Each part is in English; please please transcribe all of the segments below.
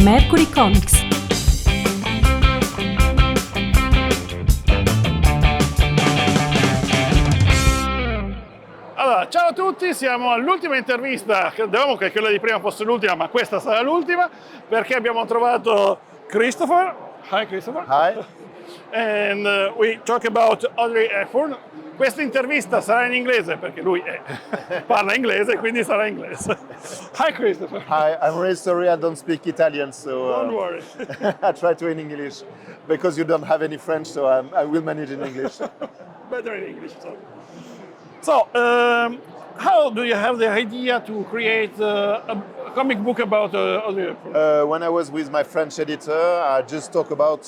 Mercury Comics. Allora, ciao a tutti, siamo all'ultima intervista, credevamo che quella di prima fosse l'ultima, ma questa sarà l'ultima, perché abbiamo trovato Christopher. Hi Christopher. Hi. And we talk about Audrey Hepburn. Questa intervista sarà in inglese, perché lui parla inglese, quindi sarà in inglese. Hi Christopher. Hi, I'm really sorry I don't speak Italian, so Don't worry. I try to in English because you don't have any French, so I will manage in English. Better in English. So, how do you have the idea to create a comic book about Audrey Hepburn? When I was with my French editor, I just talk about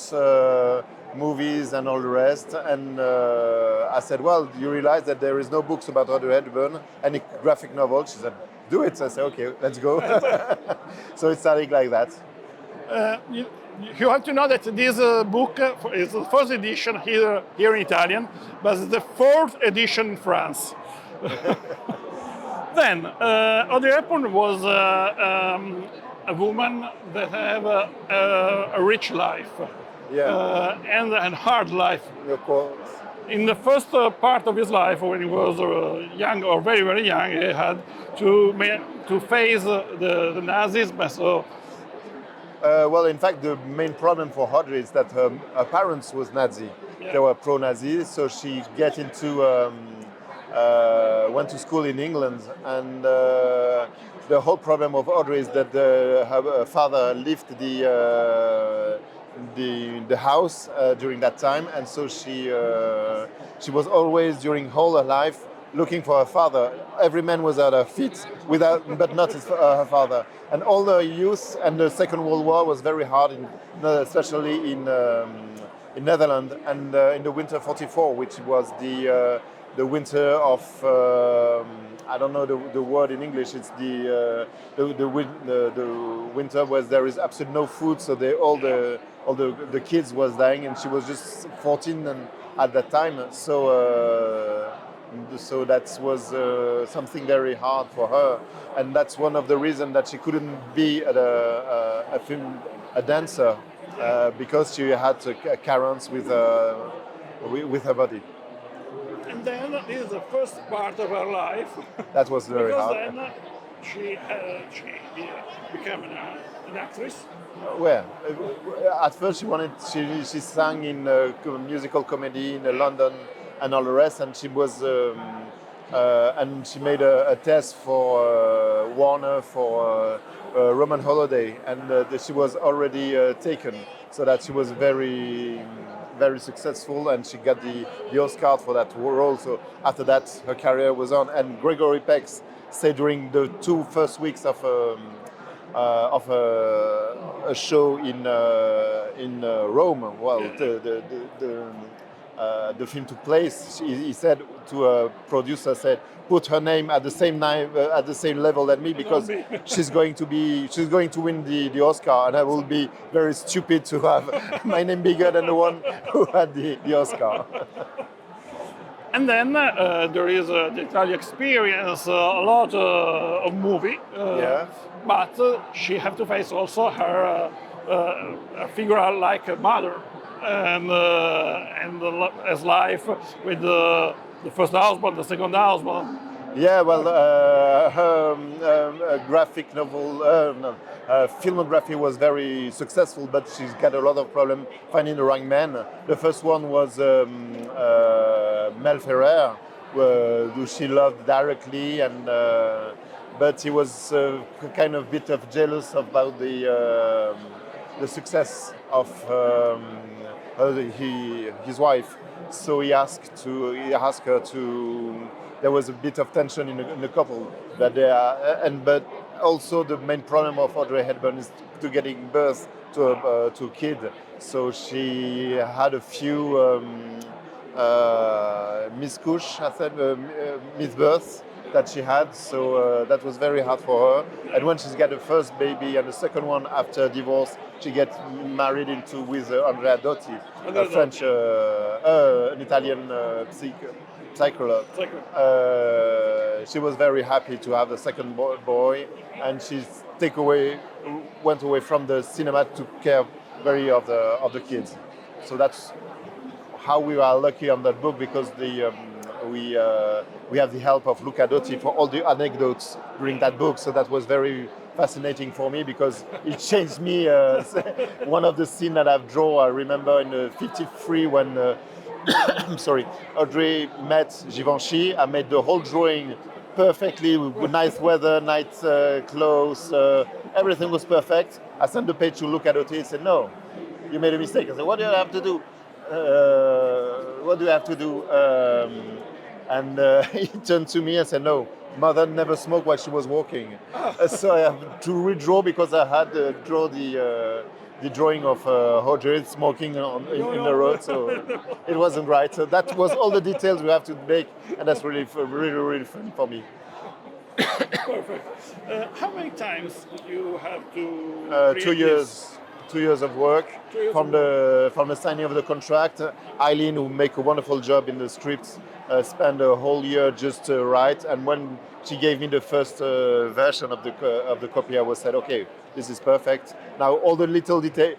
movies and all the rest, and I said, well, you realize that there is no books about Audrey Hepburn, any graphic novel? She said, do it. So I said, okay, let's go. So it started like that. You have to know that this book is the first edition here in Italian, but it's the fourth edition in France. Then, Audrey Hepburn was a woman that had a rich life, and a hard life. Of course. In the first part of his life, when he was young or very, very young, he had to face the Nazis. So, well, in fact, the main problem for Audrey is that her parents was Nazi. Yeah. They were pro-Nazi, so she went to school in England, and the whole problem of Audrey is that her father left the house during that time, and so she was always during whole her life looking for her father. Every man was at her feet, but not her father. And all the youth and the Second World War was very hard, especially in Netherlands, and in the winter '44, which was the winter of I don't know the word in English. It's the winter where there is absolutely no food, so all the kids was dying, and she was just 14 at that time. So that was something very hard for her, and that's one of the reasons that she couldn't be a dancer because she had carences with her body. and then this is the first part of her life. That was very because hard. then she became an actress. Well, at first she sang in a musical comedy in London and all the rest, and she was and she made a test for Warner for Roman Holiday, and she was already taken, so that she was very, very successful, and she got the Oscar for that role. So after that, her career was on. And Gregory Peck said during the 2 first weeks of a show in Rome, well, the film took place. He said to a producer, put her name at the same level as me, because she's going to win the Oscar, and I will be very stupid to have my name bigger than the one who had the Oscar. And then there is the Italian experience, a lot of movie, but she have to face also her a figure like a mother, and as life with the first husband, the second husband. Yeah, well, her graphic novel, filmography was very successful, but she's got a lot of problem finding the right man. The first one was Mel Ferrer, who she loved directly, and but he was kind of bit of jealous about the success of his wife. So he asked her to. There was a bit of tension in the couple, but but also the main problem of Audrey Hepburn is to getting birth to a kid. So she had a few miscarriages, I said, misbirths that she had. So that was very hard for her. And when she's got the first baby and the second one after divorce, she gets married with Andrea Dotti, a French, an Italian psychologue. she was very happy to have the second boy, and she went away from the cinema to care very of the kids. So that's how we are lucky on that book, because we have the help of Luca Dotti for all the anecdotes during that book. So that was very fascinating for me, because it changed me. One of the scenes that I've drawn, I remember in '53 when sorry, Audrey met Givenchy. I made the whole drawing perfectly with nice weather, nice clothes. Everything was perfect. I sent the page to Luca Dotti and said, "No, you made a mistake." I said, "What do I have to do? What do I have to do?" And he turned to me and said, "No, mother never smoked while she was walking." So I have to redraw, because I had draw the drawing of Audrey smoking in the road, so it wasn't right. So that was all the details we have to make, and that's really fun for me. Perfect. How many times you have to 2 years. 2 years of work from the signing of the contract. Eileen, who make a wonderful job in the script, spent a whole year just to write. And when she gave me the first version of the copy, I was said, "Okay, this is perfect." Now all the little detail,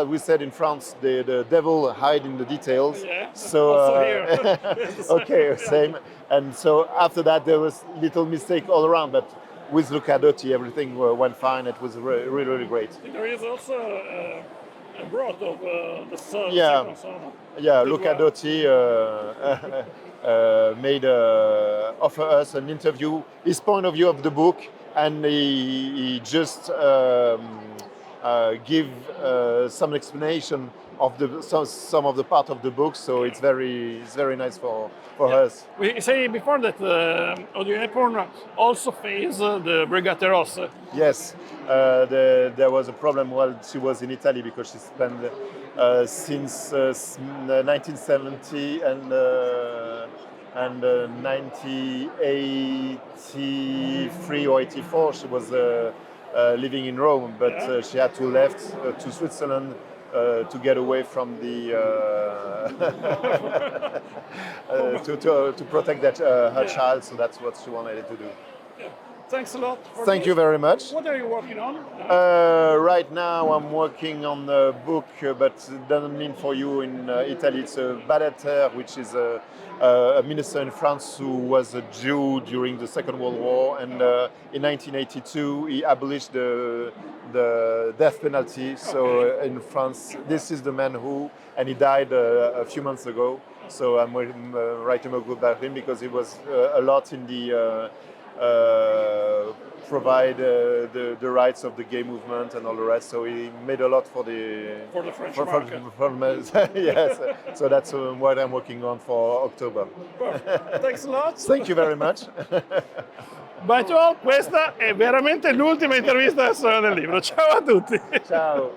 we said in France, the devil hide in the details. Yeah. So Also here. okay, same. And so after that, there was little mistake all around, but with Luca Dotti, everything went fine. It was really, really great. There is also a broth of the Yeah. second son. Yeah, Luca Dotti made offer us an interview, his point of view of the book, and he just give some explanation of some of the part of the book. So it's very nice for us. We say before that Audrey Hepburn also faced the Brigate Rosse. Yes, there was a problem while she was in Italy, because she spent since 1970 and 1983 or 84 she was living in Rome, but she had to left to Switzerland to get away from the to protect her child. So that's what she wanted to do. Thanks a lot. Thank you very much. What are you working on? Right now I'm working on a book, but it doesn't mean for you in Italy. It's a badateur, which is a minister in France who was a Jew during the Second World War, and in 1982 he abolished the death penalty. So in France, this is the man who, and he died a few months ago. So I'm writing a book about him, because he was a lot in the provide the rights of the gay movement and all the rest. So he made a lot for the French market. Yes. So that's what I'm working on for October. Perfect. Thanks a lot. Thank you very much. Bye to all. Questa è veramente l'ultima intervista del libro. Ciao a tutti. Ciao.